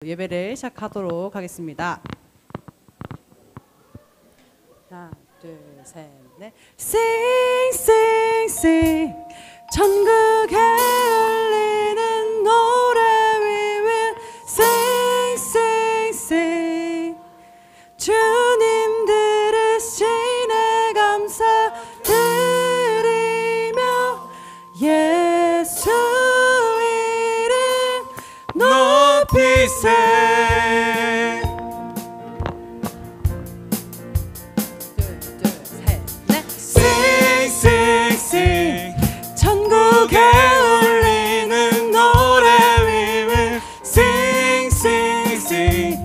예배를 시작하도록 하겠습니다. 하나, 둘, 셋, 넷. Sing, sing, sing. 전국에 울리는 노래 we will sing, sing, sing. 주님 들으시네 감사 드리며 예수 이름 높이세. 전국에 울리는 노래 we will sing, sing, sing.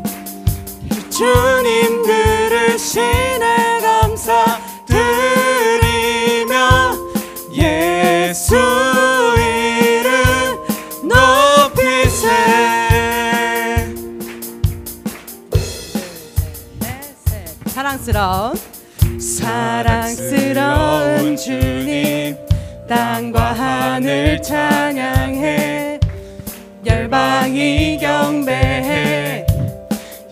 주님 들으시네 감사 드리며 예수 이름 높이세. 사랑스러운 주님 땅과 하늘 찬양해 열방이 경배해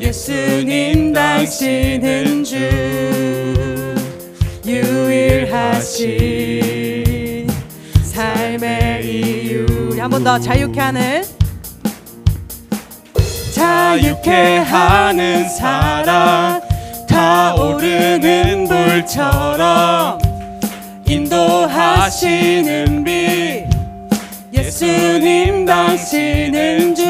예수님 당신은 주 유일하신 삶의 이유. 한 번 더 자유케 하는 사랑 타오르는 불처럼 인도하시는 빛 예수님 당신은 주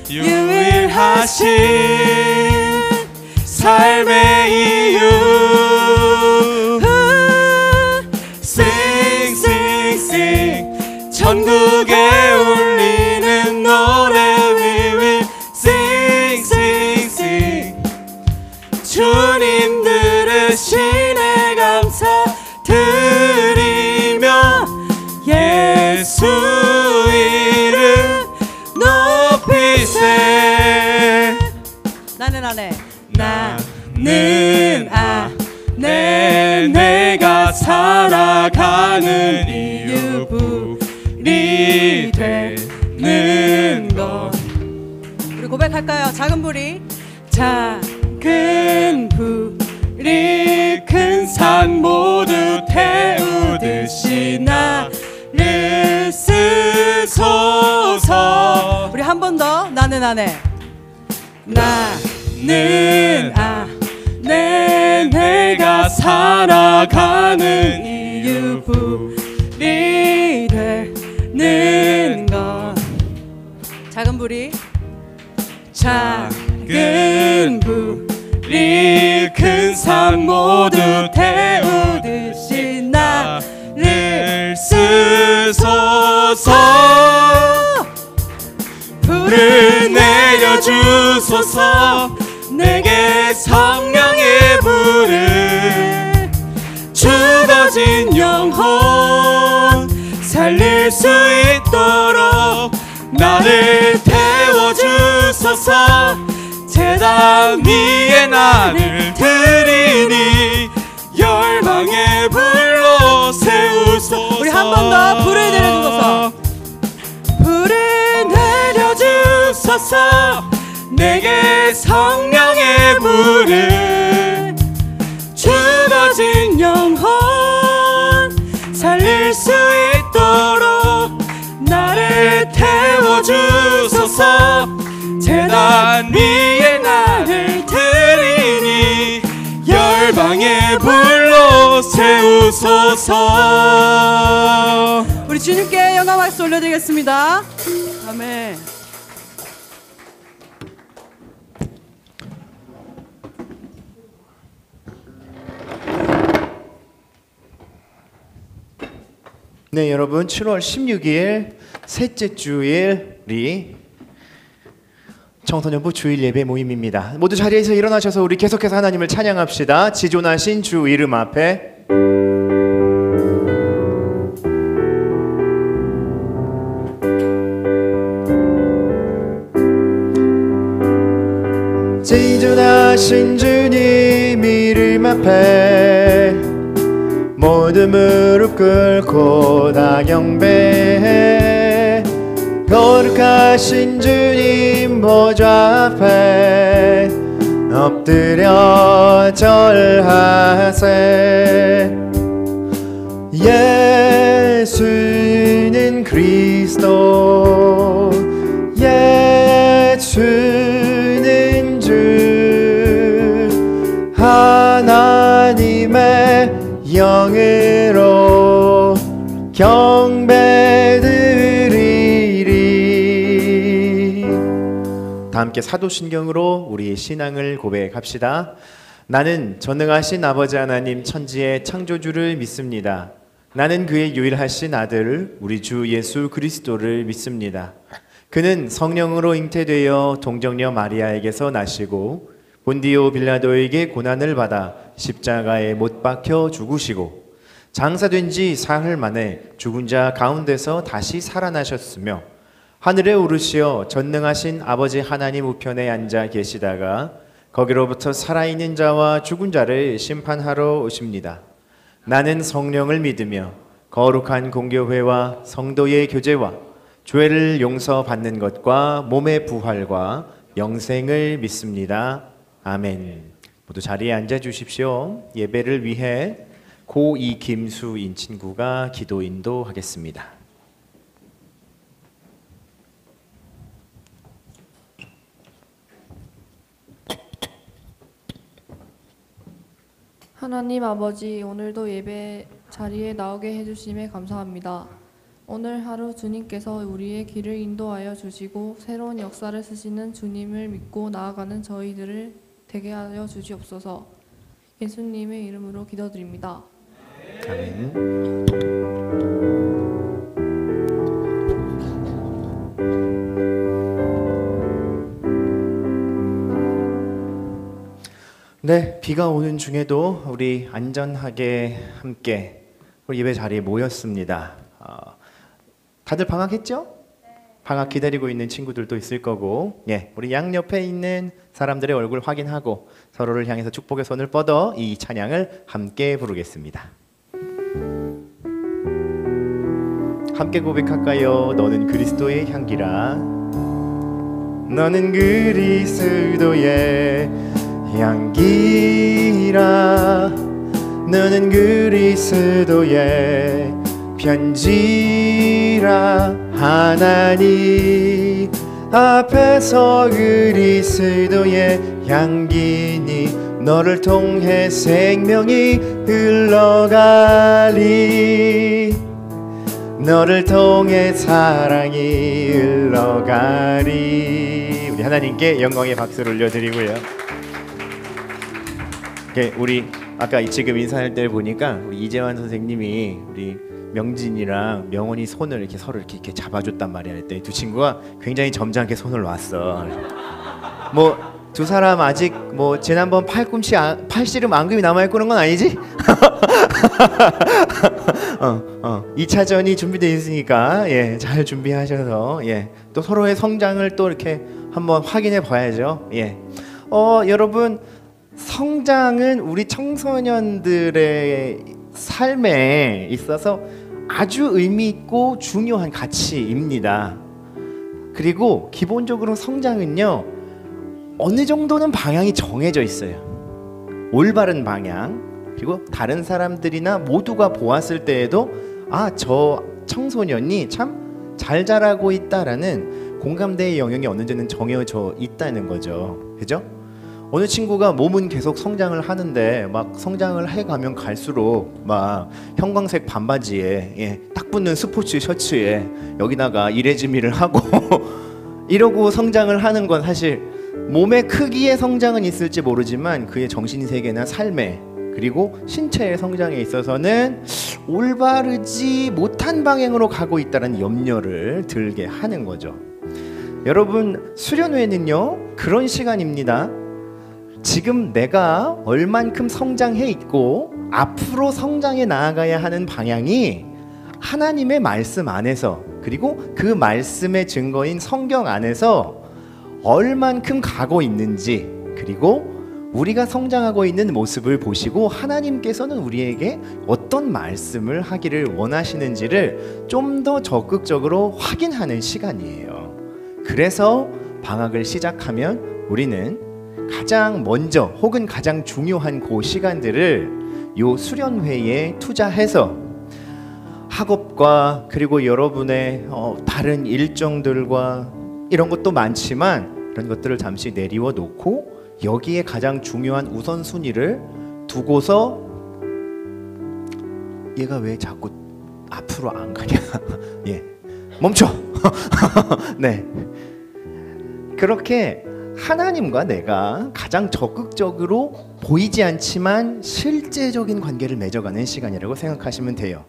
유일하신 삶의 이유. Sing, sing, sing. 전국에 울리는 노래 we will sing, sing, sing. 주님 들으시네 감사 드리며 예수 이름 높이세. 나는 안에 내가 살아가는 이유 불이 되는 것. 우리 고백할까요? 작은 불이 큰 산 모두 태우듯이 나를 쓰소서. 우리 한 번 더. 나는 안에 내가 살아가는 이유 불이 되는 것. 작은 불이 큰 산 모두 태우듯이 나를 쓰소서. 불을 내려주소서. 내게 성령의 불을 죽어진 영혼 살릴 수 있도록 나를 태워주소서. 제단 위에 나를 드리니 열방의 불로 세우소서. 우리 한 번 더. 불을 내려주소서. 불을 내려주소서. 내게 성령의 불을 죽어진 영혼 살릴 수 있도록 나를 태워주소서. 제단 위에 나를 드리니 열방의 불로 세우소서. 우리 주님께 영광 박수 올려드리겠습니다. 아멘. 네, 여러분 7월 16일 셋째 주일이 청소년부 주일 예배 모임입니다. 모두 자리에서 일어나셔서 우리 계속해서 하나님을 찬양합시다. 지존하신 주 이름 앞에. 지존하신 주님 이름 앞에 모두 무릎 꿇고 다 경배해 거룩하신 주님 보좌 앞에 엎드려 절하세. 예수는 그리스도, 예수는 주, 하나님의 영으로 경배드리리. 다 함께 사도신경으로 우리의 신앙을 고백합시다. 나는 전능하신 아버지 하나님 천지의 창조주를 믿습니다. 나는 그의 유일하신 아들 우리 주 예수 그리스도를 믿습니다. 그는 성령으로 잉태되어 동정녀 마리아에게서 나시고 본디오 빌라도에게 고난을 받아 십자가에 못 박혀 죽으시고 장사된 지 사흘 만에 죽은 자 가운데서 다시 살아나셨으며 하늘에 오르시어 전능하신 아버지 하나님 우편에 앉아 계시다가 거기로부터 살아있는 자와 죽은 자를 심판하러 오십니다. 나는 성령을 믿으며 거룩한 공교회와 성도의 교제와 죄를 용서받는 것과 몸의 부활과 영생을 믿습니다. 아멘. 모두 자리에 앉아 주십시오. 예배를 위해 고2 김수인 친구가 기도 인도하겠습니다. 하나님 아버지, 오늘도 예배 자리에 나오게 해주심에 감사합니다. 오늘 하루 주님께서 우리의 길을 인도하여 주시고 새로운 역사를 쓰시는 주님을 믿고 나아가는 저희들을 되게 하여 주시옵소서. 예수님의 이름으로 기도드립니다. 아멘. 네, 비가 오는 중에도 우리 안전하게 함께 우리 예배 자리에 모였습니다. 다들 방학했죠? 방학 기다리고 있는 친구들도 있을 거고, 예, 우리 양옆에 있는 사람들의 얼굴 확인하고 서로를 향해서 축복의 손을 뻗어 이 찬양을 함께 부르겠습니다. 함께 고백할까요? 너는 그리스도의 향기라. 너는 그리스도의 향기라. 너는 그리스도의 편지라. 하나님 앞에서 그리스도의 향기니 너를 통해 생명이 흘러가리. 너를 통해 사랑이 흘러가리. 우리 하나님께 영광의 박수를 올려드리고요. 우리 아까 지금 인사할 때 보니까 우리 이재환 선생님이 우리 명진이랑 명원이 손을 이렇게 서로 이렇게 잡아줬단 말이야. 그때 두 친구가 굉장히 점잖게 손을 놨어. 뭐 두 사람 아직 뭐 지난번 팔씨름 앙금이 남아있고는 건 아니지? 2차전이 준비되어 있으니까 예, 잘 준비하셔서 예, 또 서로의 성장을 또 이렇게 한번 확인해 봐야죠. 예, 여러분 성장은 우리 청소년들의 삶에 있어서 아주 의미 있고 중요한 가치입니다. 그리고 기본적으로 성장은요, 어느 정도는 방향이 정해져 있어요. 올바른 방향. 그리고 다른 사람들이나 모두가 보았을 때에도 아, 저 청소년이 참 잘 자라고 있다라는 공감대의 영역이 어느 정도는 정해져 있다는 거죠. 그죠? 어느 친구가 몸은 계속 성장을 하는데 막 성장을 해가면 갈수록 막 형광색 반바지에 예, 딱 붙는 스포츠 셔츠에 여기다가 이레즈미를 하고 이러고 성장을 하는 건 사실 몸의 크기의 성장은 있을지 모르지만 그의 정신세계나 삶에 그리고 신체의 성장에 있어서는 올바르지 못한 방향으로 가고 있다는 염려를 들게 하는 거죠. 여러분, 수련회는요 그런 시간입니다. 지금 내가 얼만큼 성장해 있고 앞으로 성장해 나아가야 하는 방향이 하나님의 말씀 안에서 그리고 그 말씀의 증거인 성경 안에서 얼만큼 가고 있는지, 그리고 우리가 성장하고 있는 모습을 보시고 하나님께서는 우리에게 어떤 말씀을 하기를 원하시는지를 좀 더 적극적으로 확인하는 시간이에요. 그래서 방학을 시작하면 우리는 가장 먼저 혹은 가장 중요한 그 시간들을 요 수련회에 투자해서 학업과 그리고 여러분의 다른 일정들과 이런 것도 많지만 이런 것들을 잠시 내리워 놓고 여기에 가장 중요한 우선순위를 두고서 얘가 왜 자꾸 앞으로 안 가냐 예, 멈춰 네, 그렇게 하나님과 내가 가장 적극적으로 보이지 않지만 실제적인 관계를 맺어가는 시간이라고 생각하시면 돼요.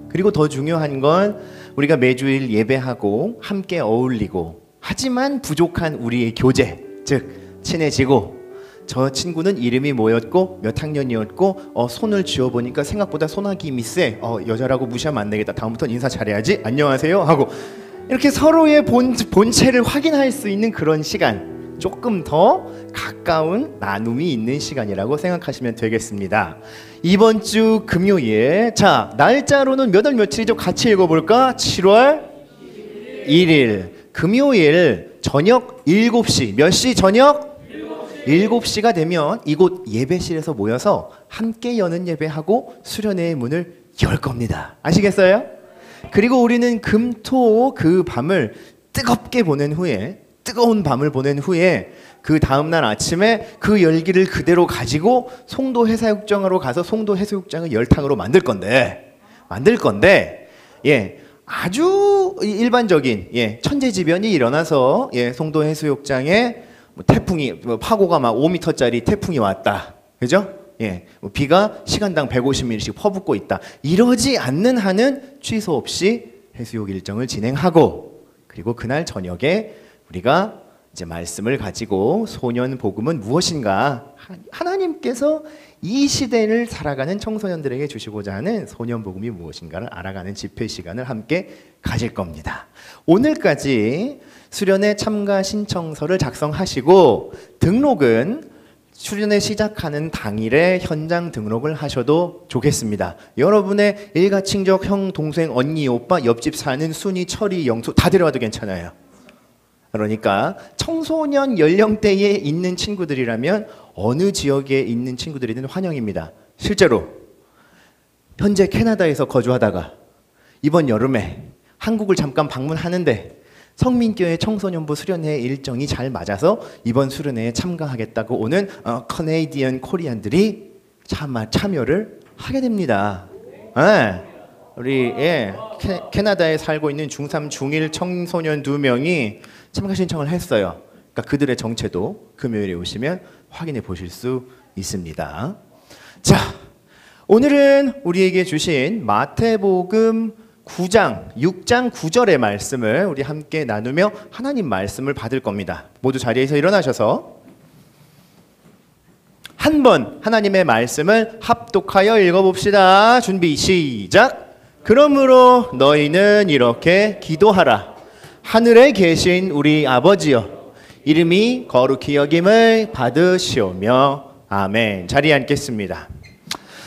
그리고 더 중요한 건 우리가 매주일 예배하고 함께 어울리고 하지만 부족한 우리의 교제, 즉 친해지고 저 친구는 이름이 뭐였고 몇 학년이었고 손을 쥐어보니까 생각보다 소나기 세. 여자라고 무시하면 안 되겠다. 다음부터는 인사 잘해야지. 안녕하세요 하고 이렇게 서로의 본체를 확인할 수 있는 그런 시간, 조금 더 가까운 나눔이 있는 시간이라고 생각하시면 되겠습니다. 이번 주 금요일, 자 날짜로는 몇 월 며칠이죠? 같이 읽어볼까? 7월 1일 금요일 저녁 7시. 몇 시 저녁? 7시가 되면 이곳 예배실에서 모여서 함께 여는 예배하고 수련회의 문을 열 겁니다. 아시겠어요? 그리고 우리는 금토 그 밤을 뜨겁게 보낸 후에, 뜨거운 밤을 보낸 후에 그 다음날 아침에 그 열기를 그대로 가지고 송도 해수욕장으로 가서 송도 해수욕장을 열탕으로 만들 건데 예, 아주 일반적인 천재지변이 일어나서 송도 해수욕장에 태풍이 파고가 막 5m짜리 태풍이 왔다. 그죠? 비가 시간당 150mm씩 퍼붓고 있다. 이러지 않는 한은 취소 없이 해수욕 일정을 진행하고, 그리고 그날 저녁에 우리가 이제 말씀을 가지고 소년 복음은 무엇인가, 하나님께서 이 시대를 살아가는 청소년들에게 주시고자 하는 소년 복음이 무엇인가를 알아가는 집회 시간을 함께 가질 겁니다. 오늘까지 수련회 참가 신청서를 작성하시고 등록은 수련회 시작하는 당일에 현장 등록을 하셔도 좋겠습니다. 여러분의 일가친족, 형, 동생, 언니, 오빠, 옆집 사는 순이, 철이, 영수 다 데려와도 괜찮아요. 그러니까 청소년 연령대에 있는 친구들이라면 어느 지역에 있는 친구들이든 환영입니다. 실제로 현재 캐나다에서 거주하다가 이번 여름에 한국을 잠깐 방문하는데 성민교회 청소년부 수련회 일정이 잘 맞아서 이번 수련회에 참가하겠다고 오는 커네디언 코리안들이 참여를 하게 됩니다. 우리 캐나다에 살고 있는 중3, 중1 청소년 2명이 참가 신청을 했어요. 그러니까 그들의 정체도 금요일에 오시면 확인해 보실 수 있습니다. 자, 오늘은 우리에게 주신 마태복음 9장, 6장 9절의 말씀을 우리 함께 나누며 하나님 말씀을 받을 겁니다. 모두 자리에서 일어나셔서 한 번 하나님의 말씀을 합독하여 읽어봅시다. 준비 시작. 그러므로 너희는 이렇게 기도하라. 하늘에 계신 우리 아버지여, 이름이 거룩히 여김을 받으시오며. 아멘. 자리에 앉겠습니다.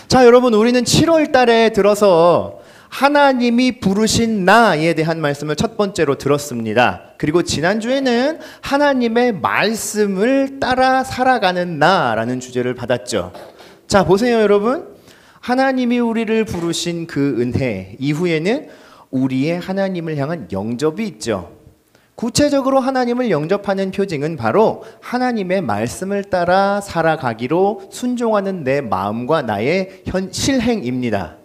자, 여러분, 우리는 7월 달에 들어서 하나님이 부르신 나에 대한 말씀을 첫 번째로 들었습니다. 그리고 지난주에는 하나님의 말씀을 따라 살아가는 나라는 주제를 받았죠. 자, 보세요, 여러분. 하나님이 우리를 부르신 그 은혜 이후에는 우리의 하나님을 향한 영접이 있죠. 구체적으로 하나님을 영접하는 표징은 바로 하나님의 말씀을 따라 살아가기로 순종하는 내 마음과 나의 실행입니다.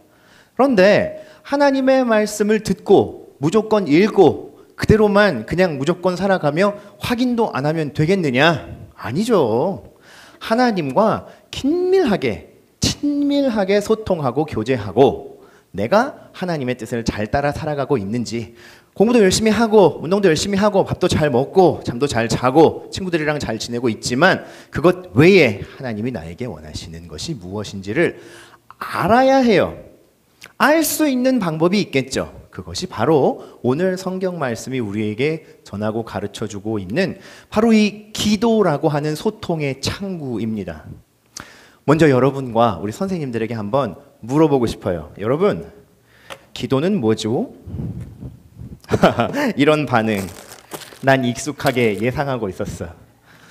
그런데 하나님의 말씀을 듣고 무조건 읽고 그대로만 그냥 무조건 살아가며 확인도 안 하면 되겠느냐? 아니죠. 하나님과 친밀하게 소통하고 교제하고 내가 하나님의 뜻을 잘 따라 살아가고 있는지, 공부도 열심히 하고 운동도 열심히 하고 밥도 잘 먹고 잠도 잘 자고 친구들이랑 잘 지내고 있지만 그것 외에 하나님이 나에게 원하시는 것이 무엇인지를 알아야 해요. 알 수 있는 방법이 있겠죠. 그것이 바로 오늘 성경 말씀이 우리에게 전하고 가르쳐주고 있는 바로 이 기도라고 하는 소통의 창구입니다. 먼저 여러분과 우리 선생님들에게 한번 물어보고 싶어요. 여러분, 기도는 뭐죠? 이런 반응 난 익숙하게 예상하고 있었어.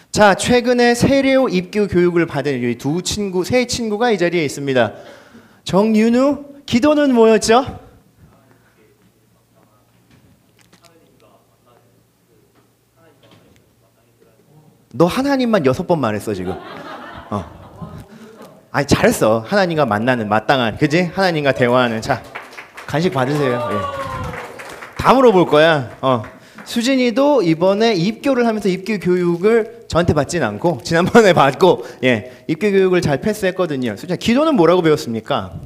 자, 최근에 세례 입교 교육을 받은 이 세 친구가 이 자리에 있습니다. 정윤우, 기도는 뭐였죠? 너 하나님만 6번 말했어 지금. 아니 잘했어. 하나님과 만나는 마땅한, 그지? 하나님과 대화하는. 자, 간식 받으세요. 예. 다 물어볼 거야. 수진이도 이번에 입교를 하면서 입교 교육을 저한테 받진 않고 지난번에 받고, 예, 입교 교육을 잘 패스했거든요. 수진아, 기도는 뭐라고 배웠습니까?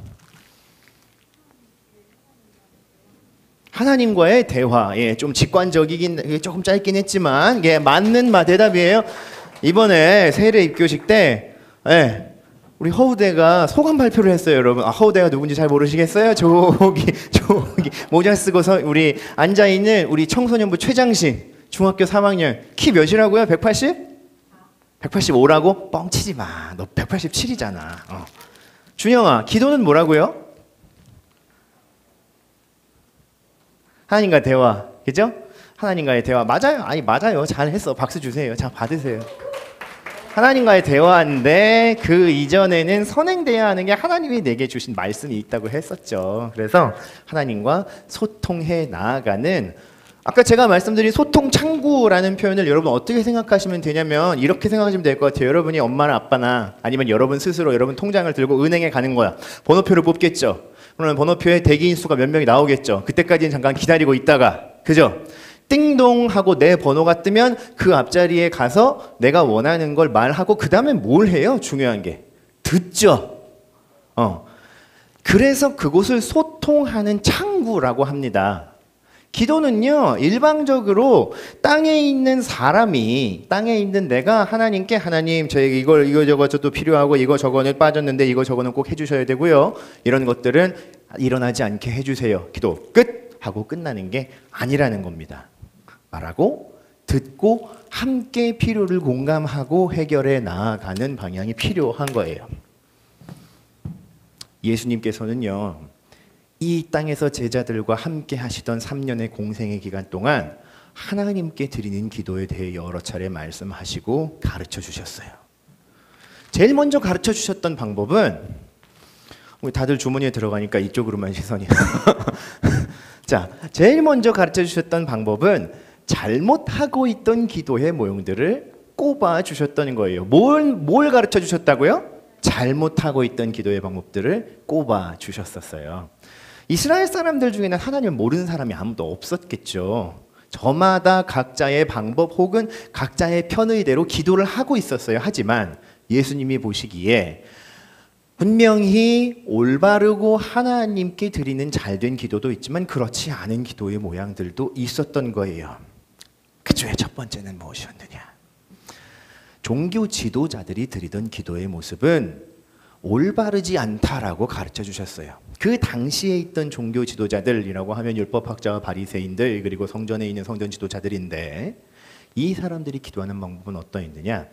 하나님과의 대화. 예, 좀 직관적이긴, 조금 짧긴 했지만, 예, 맞는 대답이에요. 이번에 세례 입교식 때, 예, 우리 허우대가 소감 발표를 했어요, 여러분. 허우대가 누군지 잘 모르시겠어요? 저기 모자 쓰고서 우리 앉아 있는 우리 청소년부 최장신 중학교 3학년 키 몇이라고요? 180? 185라고? 뻥치지 마. 너 187이잖아. 준영아, 기도는 뭐라고요? 하나님과 대화, 그죠? 하나님과의 대화. 맞아요. 아니 맞아요. 잘했어. 박수 주세요. 자, 받으세요. 하나님과의 대화인데 그 이전에는 선행돼야 하는 게 하나님이 내게 주신 말씀이 있다고 했었죠. 그래서 하나님과 소통해 나아가는, 아까 제가 말씀드린 소통 창구라는 표현을 여러분 어떻게 생각하시면 되냐면 이렇게 생각하시면 될 것 같아요. 여러분이 엄마나 아빠나 아니면 여러분 스스로 여러분 통장을 들고 은행에 가는 거야. 번호표를 뽑겠죠. 그러면 번호표에 대기인 수가 몇 명이 나오겠죠. 그때까지는 잠깐 기다리고 있다가, 그죠? 띵동 하고 내 번호가 뜨면 그 앞자리에 가서 내가 원하는 걸 말하고 그 다음에 뭘 해요? 중요한 게 듣죠. 그래서 그곳을 소통하는 창구라고 합니다. 기도는요, 일방적으로 땅에 있는 사람이, 땅에 있는 내가 하나님께, 하나님 저에게 이거 저거 저도 필요하고 이거 저거는 빠졌는데 이거 저거는 꼭 해주셔야 되고요, 이런 것들은 일어나지 않게 해주세요, 기도 끝 하고 끝나는 게 아니라는 겁니다. 말하고 듣고 함께 필요를 공감하고 해결해 나아가는 방향이 필요한 거예요. 예수님께서는요, 이 땅에서 제자들과 함께 하시던 3년의 공생의 기간 동안 하나님께 드리는 기도에 대해 여러 차례 말씀하시고 가르쳐 주셨어요. 제일 먼저 가르쳐 주셨던 방법은, 우리 다들 주머니에 들어가니까 이쪽으로만 시선이 자, 제일 먼저 가르쳐 주셨던 방법은 잘못하고 있던 기도의 모형들을 꼽아 주셨던 거예요. 뭘 가르쳐 주셨다고요? 잘못하고 있던 기도의 방법들을 꼽아 주셨었어요. 이스라엘 사람들 중에는 하나님을 모르는 사람이 아무도 없었겠죠. 저마다 각자의 방법 혹은 각자의 편의대로 기도를 하고 있었어요. 하지만 예수님이 보시기에 분명히 올바르고 하나님께 드리는 잘된 기도도 있지만 그렇지 않은 기도의 모양들도 있었던 거예요. 그 중에 첫 번째는 무엇이었느냐? 종교 지도자들이 드리던 기도의 모습은 올바르지 않다라고 가르쳐 주셨어요. 그 당시에 있던 종교 지도자들이라고 하면 율법학자와 바리새인들, 그리고 성전에 있는 성전 지도자들인데, 이 사람들이 기도하는 방법은 어떠했느냐?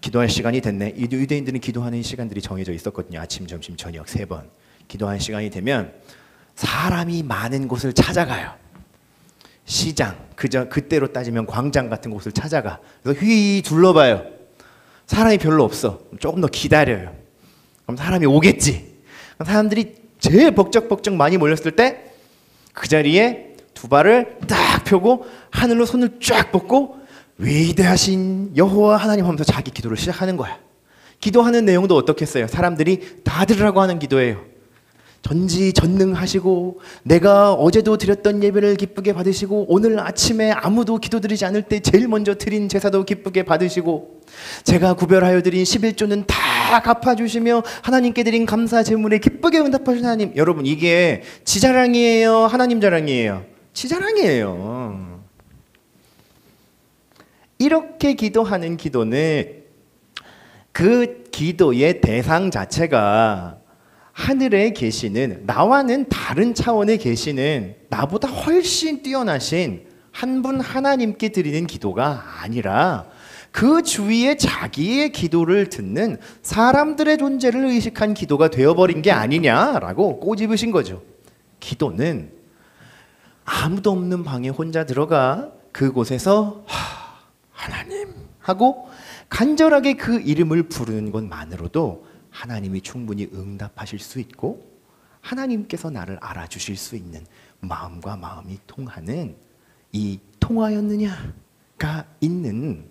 기도할 시간이 됐네. 유대인들은 기도하는 시간들이 정해져 있었거든요. 아침, 점심, 저녁 3번. 기도할 시간이 되면 사람이 많은 곳을 찾아가요. 시장, 그때로 따지면 광장 같은 곳을 찾아가. 그래서 휘 둘러봐요. 사람이 별로 없어. 조금 더 기다려요. 그럼 사람이 오겠지. 사람들이 제일 벅적벅적 많이 몰렸을 때 그 자리에 두 발을 딱 펴고 하늘로 손을 쫙 뻗고 위대하신 여호와 하나님 하면서 자기 기도를 시작하는 거야. 기도하는 내용도 어떻겠어요? 사람들이 다 들으라고 하는 기도예요. 전지전능하시고 내가 어제도 드렸던 예배를 기쁘게 받으시고 오늘 아침에 아무도 기도드리지 않을 때 제일 먼저 드린 제사도 기쁘게 받으시고 제가 구별하여 드린 11조는 다 갚아주시며 하나님께 드린 감사 제물에 기쁘게 응답하신 하나님. 여러분, 이게 지 자랑이에요? 하나님 자랑이에요? 지 자랑이에요. 이렇게 기도하는 기도는 그 기도의 대상 자체가 하늘에 계시는, 나와는 다른 차원에 계시는, 나보다 훨씬 뛰어나신 한 분 하나님께 드리는 기도가 아니라 그 주위에 자기의 기도를 듣는 사람들의 존재를 의식한 기도가 되어버린 게 아니냐라고 꼬집으신 거죠. 기도는 아무도 없는 방에 혼자 들어가 그곳에서 하나님 하고 간절하게 그 이름을 부르는 것만으로도 하나님이 충분히 응답하실 수 있고 하나님께서 나를 알아주실 수 있는 마음과 마음이 통하는 이 통하였느냐가 있는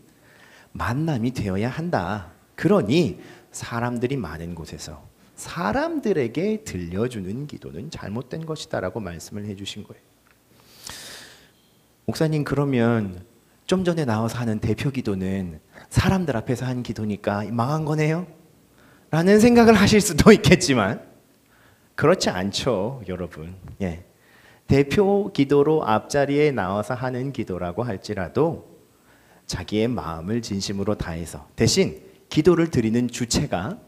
만남이 되어야 한다. 그러니 사람들이 많은 곳에서 사람들에게 들려주는 기도는 잘못된 것이다라고 말씀을 해주신 거예요. 목사님, 그러면 좀 전에 나와서 하는 대표 기도는 사람들 앞에서 한 기도니까 망한 거네요? 라는 생각을 하실 수도 있겠지만 그렇지 않죠, 여러분. 예. 대표 기도로 앞자리에 나와서 하는 기도라고 할지라도 자기의 마음을 진심으로 다해서, 대신 기도를 드리는 주체가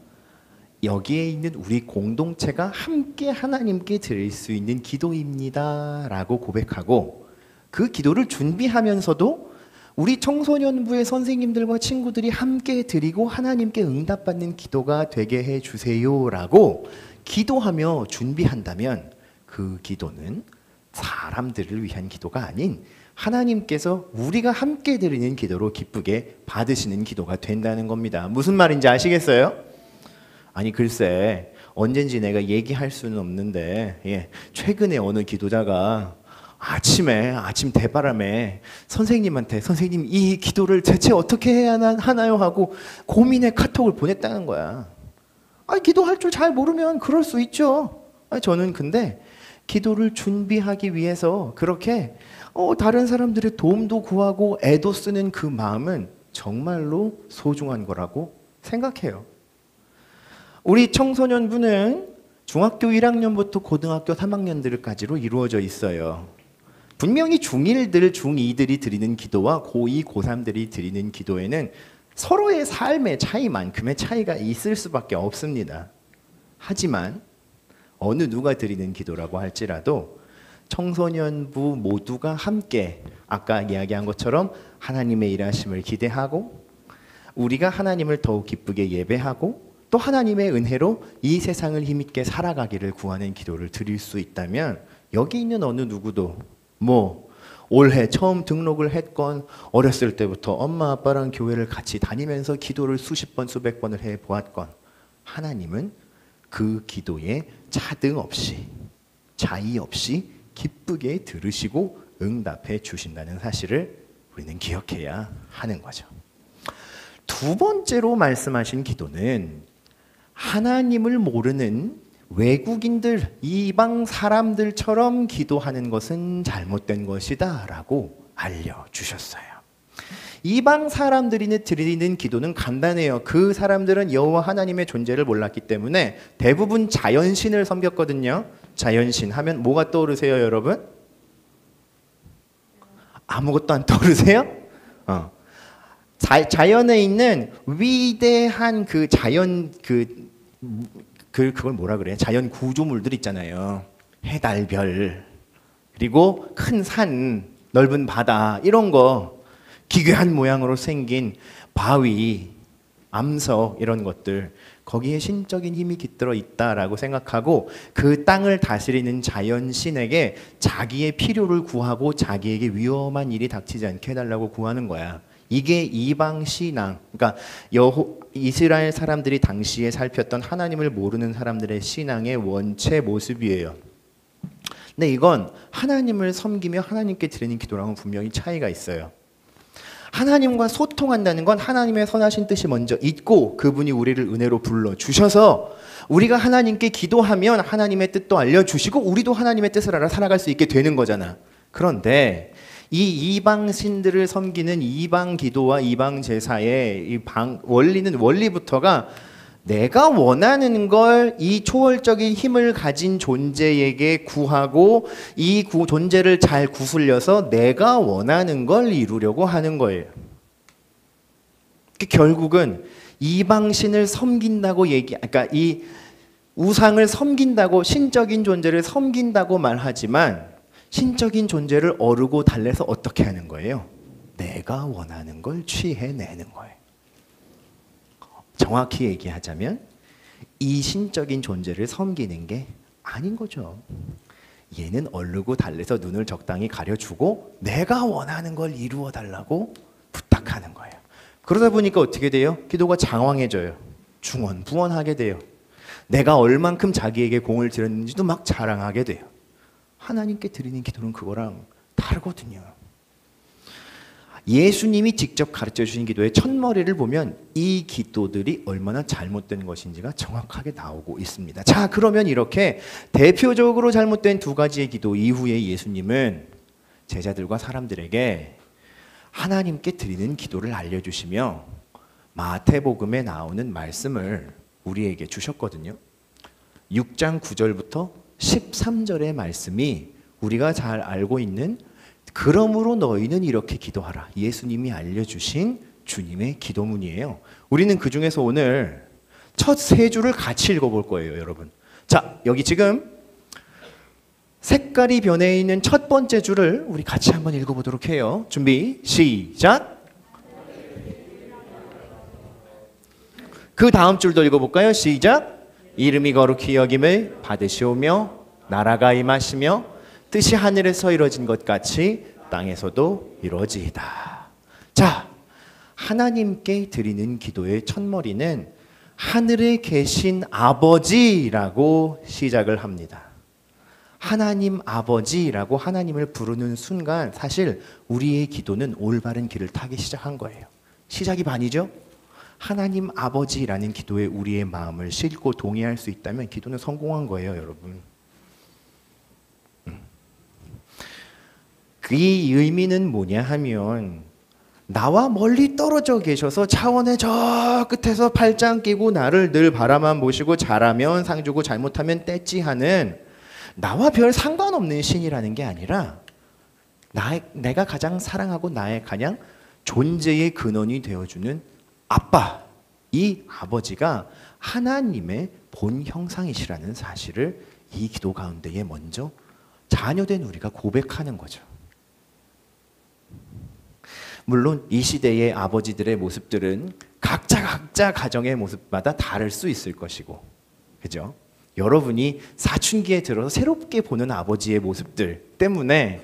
여기에 있는 우리 공동체가 함께 하나님께 드릴 수 있는 기도입니다 라고 고백하고, 그 기도를 준비하면서도 우리 청소년부의 선생님들과 친구들이 함께 드리고 하나님께 응답받는 기도가 되게 해주세요 라고 기도하며 준비한다면 그 기도는 사람들을 위한 기도가 아닌 하나님께서 우리가 함께 드리는 기도로 기쁘게 받으시는 기도가 된다는 겁니다. 무슨 말인지 아시겠어요? 아니 글쎄, 언젠지 내가 얘기할 수는 없는데 최근에 어느 기도자가 아침 대바람에 선생님한테 선생님 이 기도를 대체 어떻게 해야 하나요? 하고 고민의 카톡을 보냈다는 거야. 기도할 줄 잘 모르면 그럴 수 있죠. 저는 근데 기도를 준비하기 위해서 그렇게 다른 사람들의 도움도 구하고 애도 쓰는 그 마음은 정말로 소중한 거라고 생각해요. 우리 청소년부는 중학교 1학년부터 고등학교 3학년들까지로 이루어져 있어요. 분명히 중1들, 중2들이 드리는 기도와 고2, 고3들이 드리는 기도에는 서로의 삶의 차이만큼의 차이가 있을 수밖에 없습니다. 하지만 어느 누가 드리는 기도라고 할지라도 청소년부 모두가 함께 아까 이야기한 것처럼 하나님의 일하심을 기대하고 우리가 하나님을 더욱 기쁘게 예배하고 또 하나님의 은혜로 이 세상을 힘있게 살아가기를 구하는 기도를 드릴 수 있다면 여기 있는 어느 누구도 올해 처음 등록을 했건 어렸을 때부터 엄마 아빠랑 교회를 같이 다니면서 기도를 수십 번 수백 번을 해보았건 하나님은 그 기도에 차등 없이 자의 없이 기쁘게 들으시고 응답해 주신다는 사실을 우리는 기억해야 하는 거죠. 두 번째로 말씀하신 기도는 하나님을 모르는 외국인들, 이방 사람들처럼 기도하는 것은 잘못된 것이다 라고 알려주셨어요. 이방 사람들이 드리는 기도는 간단해요. 그 사람들은 여호와 하나님의 존재를 몰랐기 때문에 대부분 자연신을 섬겼거든요. 자연신 하면 뭐가 떠오르세요, 여러분? 아무것도 안 떠오르세요? 자연에 있는 위대한 그 자연 그걸 뭐라 그래? 자연 구조물들 있잖아요. 해, 달, 별, 그리고 큰 산, 넓은 바다 이런 거, 기괴한 모양으로 생긴 바위, 암석 이런 것들, 거기에 신적인 힘이 깃들어 있다라고 생각하고 그 땅을 다스리는 자연신에게 자기의 필요를 구하고 자기에게 위험한 일이 닥치지 않게 해달라고 구하는 거야. 이게 이방 신앙, 그러니까 이스라엘 사람들이 당시에 살폈던 하나님을 모르는 사람들의 신앙의 원체 모습이에요. 근데 이건 하나님을 섬기며 하나님께 드리는 기도랑은 분명히 차이가 있어요. 하나님과 소통한다는 건 하나님의 선하신 뜻이 먼저 있고 그분이 우리를 은혜로 불러주셔서 우리가 하나님께 기도하면 하나님의 뜻도 알려주시고 우리도 하나님의 뜻을 알아 살아갈 수 있게 되는 거잖아. 그런데 이 이방 신들을 섬기는 이방 기도와 이방 제사의 원리부터가 내가 원하는 걸 이 초월적인 힘을 가진 존재에게 구하고 이 존재를 잘 구슬려서 내가 원하는 걸 이루려고 하는 거예요. 결국은 이방신을 섬긴다고 그러니까 이 우상을 섬긴다고, 신적인 존재를 섬긴다고 말하지만 신적인 존재를 어르고 달래서 어떻게 하는 거예요? 내가 원하는 걸 취해내는 거예요. 정확히 얘기하자면 이 신적인 존재를 섬기는 게 아닌 거죠. 얘는 어르고 달래서 눈을 적당히 가려주고 내가 원하는 걸 이루어 달라고 부탁하는 거예요. 그러다 보니까 어떻게 돼요? 기도가 장황해져요. 중언부언하게 돼요. 내가 얼만큼 자기에게 공을 들였는지도 막 자랑하게 돼요. 하나님께 드리는 기도는 그거랑 다르거든요. 예수님이 직접 가르쳐 주신 기도의 첫머리를 보면 이 기도들이 얼마나 잘못된 것인지가 정확하게 나오고 있습니다. 자, 그러면 이렇게 대표적으로 잘못된 두 가지의 기도 이후에 예수님은 제자들과 사람들에게 하나님께 드리는 기도를 알려주시며 마태복음에 나오는 말씀을 우리에게 주셨거든요. 6장 9절부터 13절의 말씀이 우리가 잘 알고 있는 그러므로 너희는 이렇게 기도하라. 예수님이 알려주신 주님의 기도문이에요. 우리는 그 중에서 오늘 첫 세 줄을 같이 읽어볼 거예요, 여러분. 자, 여기 지금 색깔이 변해 있는 첫 번째 줄을 우리 같이 한번 읽어보도록 해요. 준비, 시작. 그 다음 줄도 읽어볼까요? 시작. 이름이 거룩히 여김을 받으시오며 나라가 임하시며 뜻이 하늘에서 이루어진 것 같이 땅에서도 이루어지이다. 자, 하나님께 드리는 기도의 첫머리는 하늘에 계신 아버지라고 시작을 합니다. 하나님 아버지라고 하나님을 부르는 순간 사실 우리의 기도는 올바른 길을 타기 시작한 거예요. 시작이 반이죠? 하나님 아버지라는 기도에 우리의 마음을 싣고 동의할 수 있다면 기도는 성공한 거예요, 여러분. 이 의미는 뭐냐 하면 나와 멀리 떨어져 계셔서 차원의 저 끝에서 팔짱 끼고 나를 늘 바라만 보시고 잘하면 상 주고 잘못하면 떼찌 하는 나와 별 상관없는 신이라는 게 아니라 내가 가장 사랑하고 나의 가장 존재의 근원이 되어주는 아빠, 이 아버지가 하나님의 본 형상이시라는 사실을 이 기도 가운데에 먼저 자녀된 우리가 고백하는 거죠. 물론 이 시대의 아버지들의 모습들은 각자 가정의 모습마다 다를 수 있을 것이고, 그죠? 여러분이 사춘기에 들어서 새롭게 보는 아버지의 모습들 때문에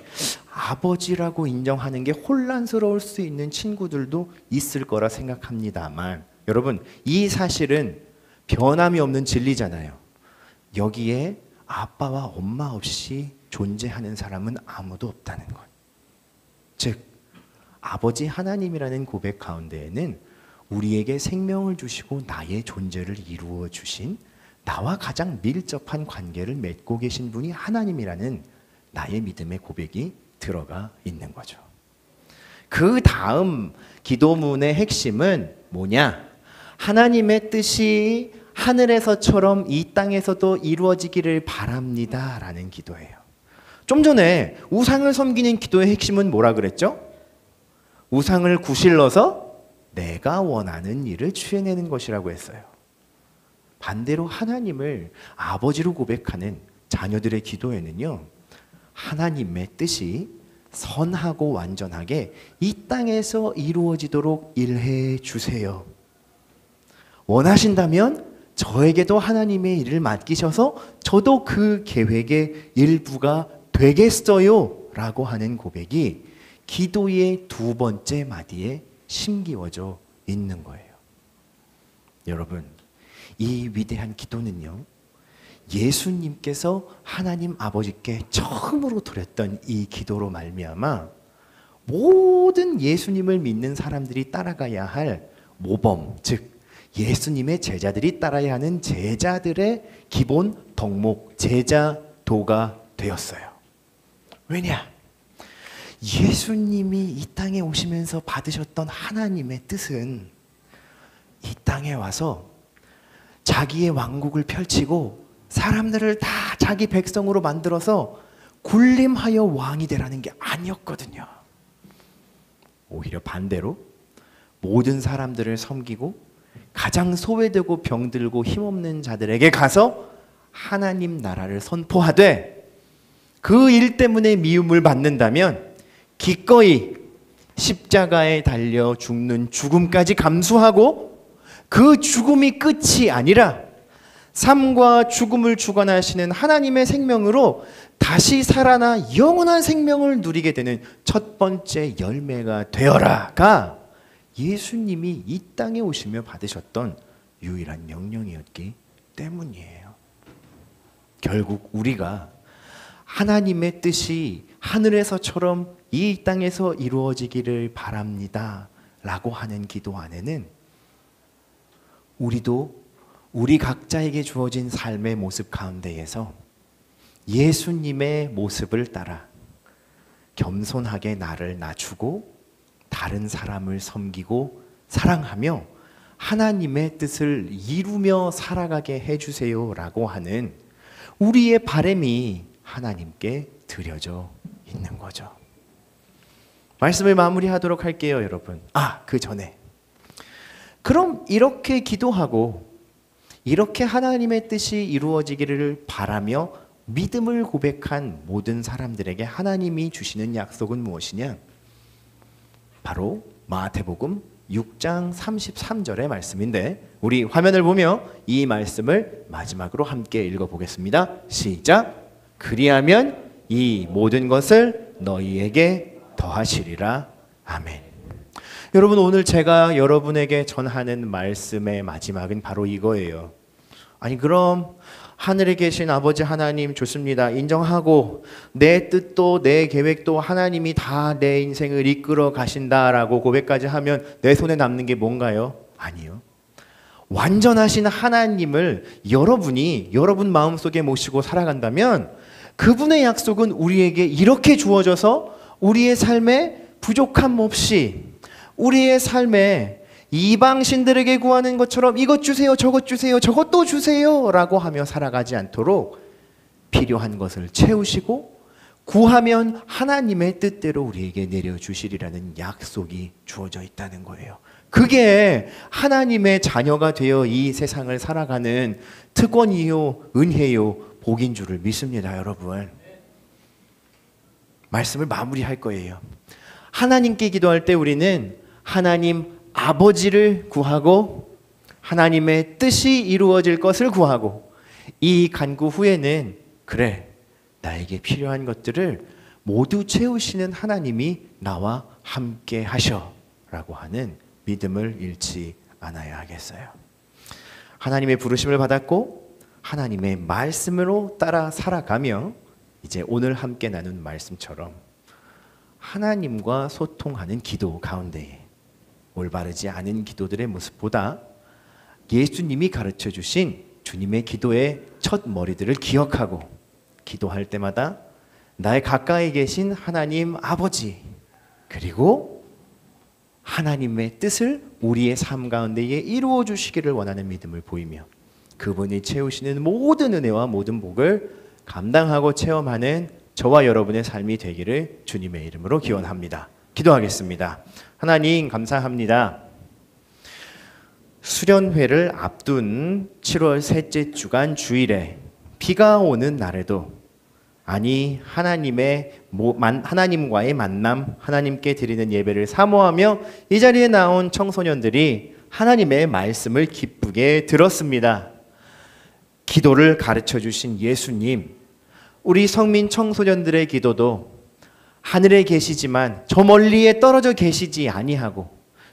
아버지라고 인정하는 게 혼란스러울 수 있는 친구들도 있을 거라 생각합니다만, 여러분, 이 사실은 변함이 없는 진리잖아요. 여기에 아빠와 엄마 없이 존재하는 사람은 아무도 없다는 것. 즉, 아버지 하나님이라는 고백 가운데에는 우리에게 생명을 주시고 나의 존재를 이루어 주신, 나와 가장 밀접한 관계를 맺고 계신 분이 하나님이라는 나의 믿음의 고백이 들어가 있는 거죠. 그 다음 기도문의 핵심은 뭐냐? 하나님의 뜻이 하늘에서처럼 이 땅에서도 이루어지기를 바랍니다 라는 기도예요. 좀 전에 우상을 섬기는 기도의 핵심은 뭐라 그랬죠? 우상을 구실러서 내가 원하는 일을 취해내는 것이라고 했어요. 반대로 하나님을 아버지로 고백하는 자녀들의 기도에는요, 하나님의 뜻이 선하고 완전하게 이 땅에서 이루어지도록 일해 주세요. 원하신다면 저에게도 하나님의 일을 맡기셔서 저도 그 계획의 일부가 되겠어요 라고 하는 고백이 기도의 두 번째 마디에 심기워져 있는 거예요. 여러분, 이 위대한 기도는요, 예수님께서 하나님 아버지께 처음으로 드렸던 이 기도로 말미암아 모든 예수님을 믿는 사람들이 따라가야 할 모범, 즉 예수님의 제자들이 따라야 하는 제자들의 기본 덕목, 제자도가 되었어요. 왜냐? 예수님이 이 땅에 오시면서 받으셨던 하나님의 뜻은 이 땅에 와서 자기의 왕국을 펼치고 사람들을 다 자기 백성으로 만들어서 군림하여 왕이 되라는 게 아니었거든요. 오히려 반대로 모든 사람들을 섬기고 가장 소외되고 병들고 힘없는 자들에게 가서 하나님 나라를 선포하되 그 일 때문에 미움을 받는다면 기꺼이 십자가에 달려 죽는 죽음까지 감수하고 그 죽음이 끝이 아니라 삶과 죽음을 주관하시는 하나님의 생명으로 다시 살아나 영원한 생명을 누리게 되는 첫 번째 열매가 되어라가 예수님이 이 땅에 오시며 받으셨던 유일한 명령이었기 때문이에요. 결국 우리가 하나님의 뜻이 하늘에서처럼 이 땅에서 이루어지기를 바랍니다 라고 하는 기도 안에는 우리도 우리 각자에게 주어진 삶의 모습 가운데에서 예수님의 모습을 따라 겸손하게 나를 낮추고 다른 사람을 섬기고 사랑하며 하나님의 뜻을 이루며 살아가게 해주세요 라고 하는 우리의 바람이 하나님께 드려져 있는 거죠. 말씀을 마무리하도록 할게요, 여러분. 그 전에 그럼 이렇게 기도하고 이렇게 하나님의 뜻이 이루어지기를 바라며 믿음을 고백한 모든 사람들에게 하나님이 주시는 약속은 무엇이냐? 바로 마태복음 6장 33절의 말씀인데 우리 화면을 보며 이 말씀을 마지막으로 함께 읽어보겠습니다. 시작! 그리하면 이 모든 것을 너희에게 더하시리라. 아멘. 여러분, 오늘 제가 여러분에게 전하는 말씀의 마지막은 바로 이거예요. 아니 그럼 하늘에 계신 아버지 하나님 좋습니다. 인정하고 내 뜻도 내 계획도 하나님이 다 내 인생을 이끌어 가신다라고 고백까지 하면 내 손에 남는 게 뭔가요? 아니요. 완전하신 하나님을 여러분이 여러분 마음속에 모시고 살아간다면 그분의 약속은 우리에게 이렇게 주어져서 우리의 삶에 부족함 없이 우리의 삶에 이방신들에게 구하는 것처럼 이것 주세요, 저것 주세요, 저것도 주세요 라고 하며 살아가지 않도록 필요한 것을 채우시고 구하면 하나님의 뜻대로 우리에게 내려주시리라는 약속이 주어져 있다는 거예요. 그게 하나님의 자녀가 되어 이 세상을 살아가는 특권이요, 은혜요, 복인 줄을 믿습니다, 여러분. 말씀을 마무리할 거예요. 하나님께 기도할 때 우리는 하나님 아버지를 구하고 하나님의 뜻이 이루어질 것을 구하고 이 간구 후에는 그래, 나에게 필요한 것들을 모두 채우시는 하나님이 나와 함께 하셔 라고 하는 믿음을 잃지 않아야 하겠어요. 하나님의 부르심을 받았고 하나님의 말씀으로 따라 살아가며 이제 오늘 함께 나눈 말씀처럼 하나님과 소통하는 기도 가운데에 올바르지 않은 기도들의 모습보다 예수님이 가르쳐 주신 주님의 기도의 첫 머리들을 기억하고 기도할 때마다 나의 가까이 계신 하나님 아버지 그리고 하나님의 뜻을 우리의 삶 가운데에 이루어 주시기를 원하는 믿음을 보이며 그분이 채우시는 모든 은혜와 모든 복을 감당하고 체험하는 저와 여러분의 삶이 되기를 주님의 이름으로 기원합니다. 기도하겠습니다. 하나님 감사합니다. 수련회를 앞둔 7월 셋째 주간 주일에 비가 오는 날에도 아니 하나님과의 만남, 하나님께 드리는 예배를 사모하며 이 자리에 나온 청소년들이 하나님의 말씀을 기쁘게 들었습니다. 기도를 가르쳐 주신 예수님, 우리 성민 청소년들의 기도도 하늘에 계시지만 저 멀리에 떨어져 계시지 아니하고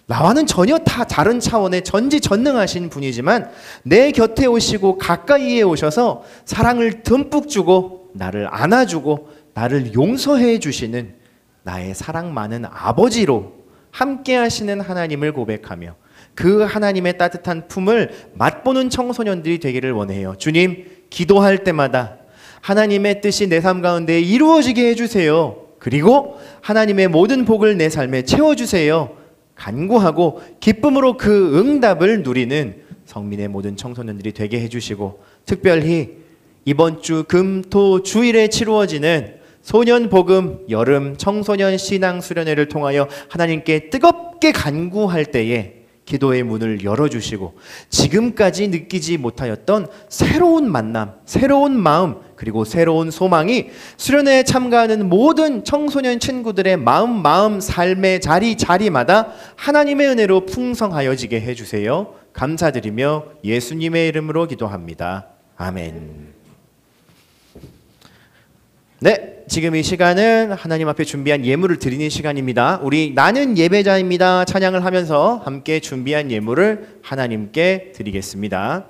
나와는 전혀 다 다른 차원의 전지전능하신 분이지만 내 곁에 오시고 가까이에 오셔서 사랑을 듬뿍 주고 나를 안아주고 나를 용서해 주시는 나의 사랑 많은 아버지로 함께 하시는 하나님을 고백하며 그 하나님의 따뜻한 품을 맛보는 청소년들이 되기를 원해요. 주님, 기도할 때마다 하나님의 뜻이 내 삶 가운데 이루어지게 해주세요. 그리고 하나님의 모든 복을 내 삶에 채워주세요. 간구하고 기쁨으로 그 응답을 누리는 성민의 모든 청소년들이 되게 해주시고 특별히 이번 주 금, 토, 주일에 치루어지는 소년복음 여름 청소년 신앙 수련회를 통하여 하나님께 뜨겁게 간구할 때에 기도의 문을 열어주시고 지금까지 느끼지 못하였던 새로운 만남, 새로운 마음, 그리고 새로운 소망이 수련회에 참가하는 모든 청소년 친구들의 마음, 삶의 자리마다 하나님의 은혜로 풍성하여지게 해주세요. 감사드리며 예수님의 이름으로 기도합니다. 아멘. 네, 지금 이 시간은 하나님 앞에 준비한 예물을 드리는 시간입니다. 우리 나는 예배자입니다 찬양을 하면서 함께 준비한 예물을 하나님께 드리겠습니다.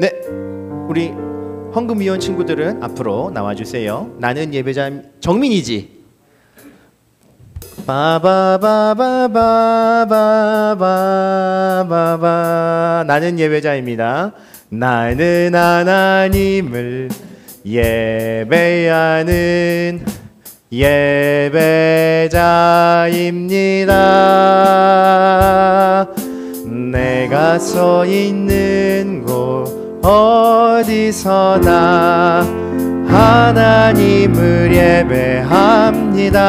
네, 우리 헌금위원 친구들은 앞으로 나와주세요. 나는 예배자 정민이지. 바바바바바바바바 나는 예배자입니다. 나는 하나님을 예배하는 예배자입니다. 내가 서 있는 곳 어디서나 하나님을 예배합니다.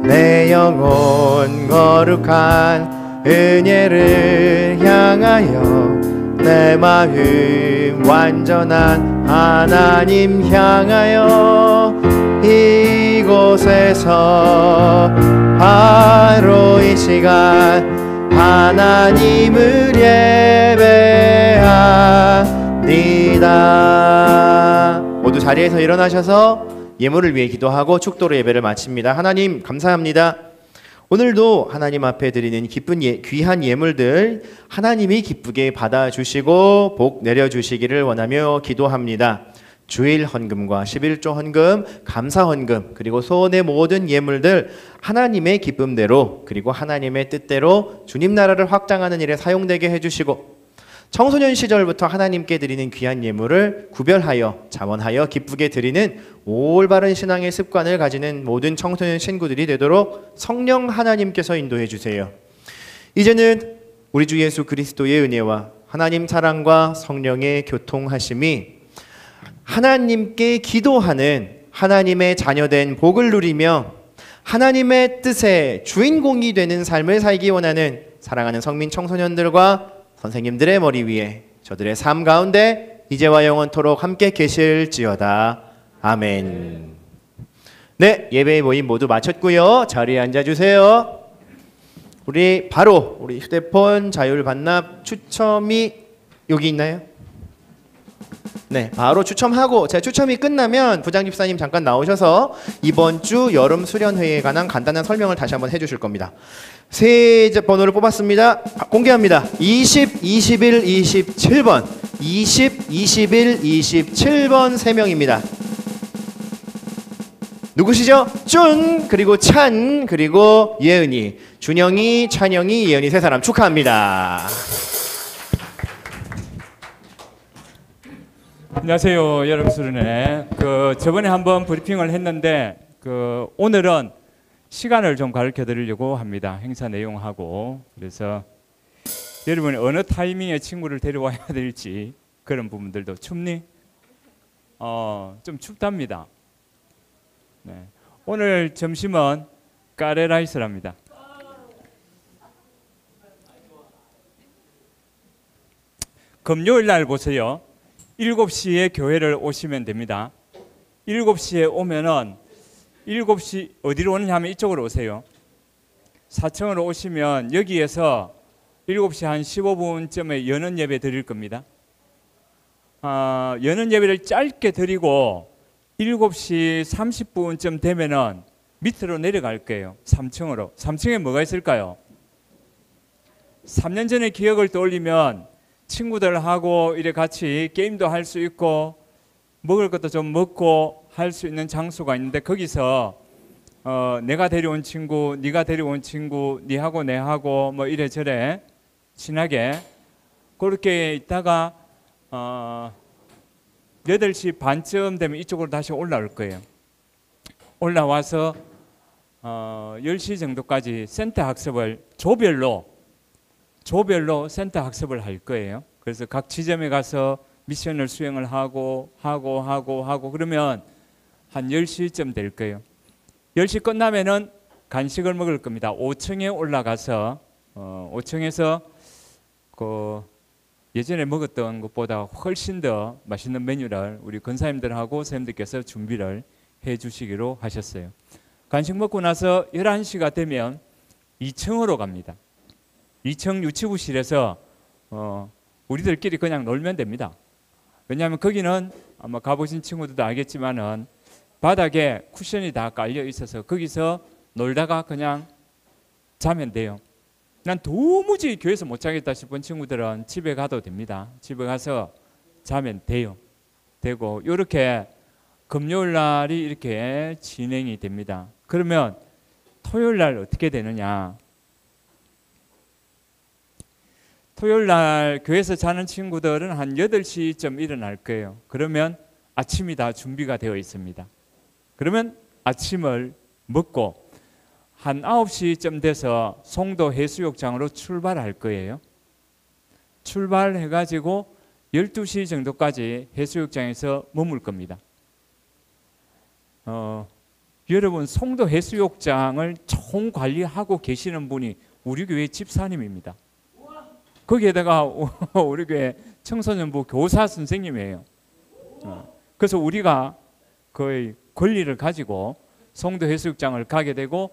내 영혼 거룩한 은혜를 향하여 내 마음 완전한 하나님 향하여 이곳에서 바로 이 시간 하나님을 예배합니다. 모두 자리에서 일어나셔서 예물을 위해 기도하고 축도로 예배를 마칩니다. 하나님 감사합니다. 오늘도 하나님 앞에 드리는 기쁜 귀한 예물들 하나님이 기쁘게 받아주시고 복 내려주시기를 원하며 기도합니다. 주일 헌금과 11조 헌금, 감사 헌금, 그리고 소원의 모든 예물들 하나님의 기쁨대로 그리고 하나님의 뜻대로 주님 나라를 확장하는 일에 사용되게 해주시고 청소년 시절부터 하나님께 드리는 귀한 예물을 구별하여 자원하여 기쁘게 드리는 올바른 신앙의 습관을 가지는 모든 청소년 친구들이 되도록 성령 하나님께서 인도해 주세요. 이제는 우리 주 예수 그리스도의 은혜와 하나님 사랑과 성령의 교통하심이 하나님께 기도하는 하나님의 자녀된 복을 누리며 하나님의 뜻의 주인공이 되는 삶을 살기 원하는 사랑하는 성민 청소년들과 선생님들의 머리 위에 저들의 삶 가운데 이제와 영원토록 함께 계실지어다. 아멘. 네, 예배의 모임 모두 마쳤고요. 자리에 앉아주세요. 우리 바로 우리 휴대폰 자율 반납 추첨이 여기 있나요? 네, 바로 추첨하고 제가 추첨이 끝나면 부장 집사님 잠깐 나오셔서 이번 주 여름 수련회에 관한 간단한 설명을 다시 한번 해주실 겁니다. 세 번호를 뽑았습니다. 공개합니다. 20, 21, 27번 20, 21, 27번 3명입니다. 누구시죠? 준, 그리고 찬, 그리고 예은이, 준영이, 찬영이, 예은이 세 사람 축하합니다. 안녕하세요, 여러분. 수련회 저번에 한번 브리핑을 했는데 오늘은 시간을 좀 가르쳐 드리려고 합니다. 행사 내용하고. 그래서 여러분이 어느 타이밍에 친구를 데려와야 될지 그런 부분들도 춥니? 좀 춥답니다. 네. 오늘 점심은 까레라이스랍니다. 금요일 날 보세요. 7시에 교회를 오시면 됩니다. 7시에 오면은 7시 어디로 오느냐 하면 이쪽으로 오세요. 4층으로 오시면 여기에서 7시 한 15분쯤에 연은 예배 드릴 겁니다. 연은 예배를 짧게 드리고 7시 30분쯤 되면은 밑으로 내려갈 거예요. 3층으로. 3층에 뭐가 있을까요? 3년 전의 기억을 떠올리면 친구들하고 이래 같이 게임도 할 수 있고 먹을 것도 좀 먹고 할 수 있는 장소가 있는데 거기서 내가 데려온 친구, 네가 데려온 친구, 네하고 내하고 뭐 이래저래 친하게 그렇게 있다가 8시 반쯤 되면 이쪽으로 다시 올라올 거예요. 올라와서 10시 정도까지 센터 학습을 조별로 센터 학습을 할 거예요. 그래서 각 지점에 가서 미션을 수행을 하고 그러면 한 10시쯤 될 거예요. 10시 끝나면은 간식을 먹을 겁니다. 5층에 올라가서 5층에서 그 예전에 먹었던 것보다 훨씬 더 맛있는 메뉴를 우리 권사님들하고 선생님들께서 준비를 해 주시기로 하셨어요. 간식 먹고 나서 11시가 되면 2층으로 갑니다. 2층 유치부실에서 우리들끼리 그냥 놀면 됩니다. 왜냐하면 거기는 아마 가보신 친구들도 알겠지만은 바닥에 쿠션이 다 깔려 있어서 거기서 놀다가 그냥 자면 돼요. 난 도무지 교회에서 못 자겠다 싶은 친구들은 집에 가도 됩니다. 집에 가서 자면 돼요. 되고 이렇게 금요일 날이 이렇게 진행이 됩니다. 그러면 토요일 날 어떻게 되느냐? 토요일 날 교회에서 자는 친구들은 한 8시쯤 일어날 거예요. 그러면 아침이 다 준비가 되어 있습니다. 그러면 아침을 먹고 한 9시쯤 돼서 송도 해수욕장으로 출발할 거예요. 출발해가지고 12시 정도까지 해수욕장에서 머물 겁니다. 여러분, 송도 해수욕장을 총관리하고 계시는 분이 우리 교회 집사님입니다. 거기에다가 우리 교회 청소년부 교사 선생님이에요. 그래서 우리가 거의 권리를 가지고 송도 해수욕장을 가게 되고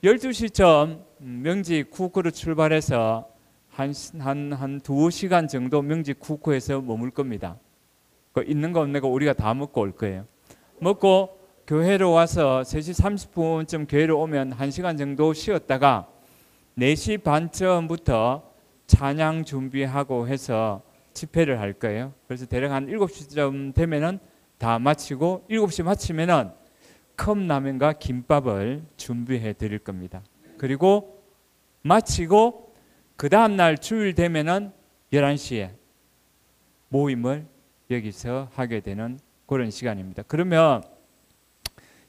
12시쯤 명지 쿠크로 출발해서 한 2시간 정도 명지 쿠크에서 머물 겁니다. 그 있는 거 없는 거 우리가 다 먹고 올 거예요. 먹고 교회로 와서 3시 30분쯤 교회로 오면 1시간 정도 쉬었다가 4시 반쯤부터 찬양 준비하고 해서 집회를 할 거예요. 그래서 대략 한 7시쯤 되면은 다 마치고 7시 마치면은 컵라면과 김밥을 준비해 드릴 겁니다. 그리고 마치고 그 다음 날 주일 되면은 11시에 모임을 여기서 하게 되는 그런 시간입니다. 그러면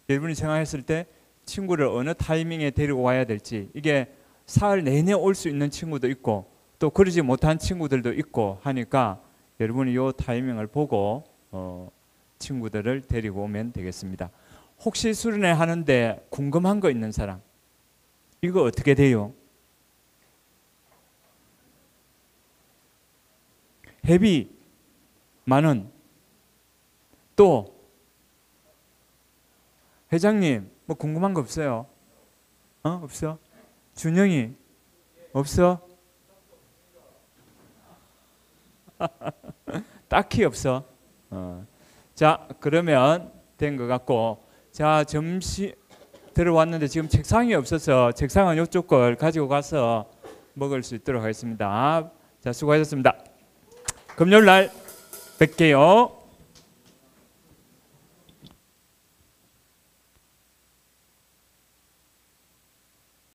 여러분이 생각했을 때 친구를 어느 타이밍에 데리고 와야 될지, 이게 사흘 내내 올 수 있는 친구도 있고 또 그러지 못한 친구들도 있고 하니까 여러분이 이 타이밍을 보고 친구들을 데리고 오면 되겠습니다. 혹시 수련회 하는데 궁금한 거 있는 사람? 이거 어떻게 돼요? 회비 10,000원. 또 회장님 뭐 궁금한 거 없어요? 없어? 준영이 없어? 딱히 없어. 자, 그러면 된 것 같고, 자, 점심 들어왔는데 지금 책상이 없어서 책상은 이쪽 걸 가지고 가서 먹을 수 있도록 하겠습니다. 자, 수고하셨습니다. 금요일 날 뵐게요.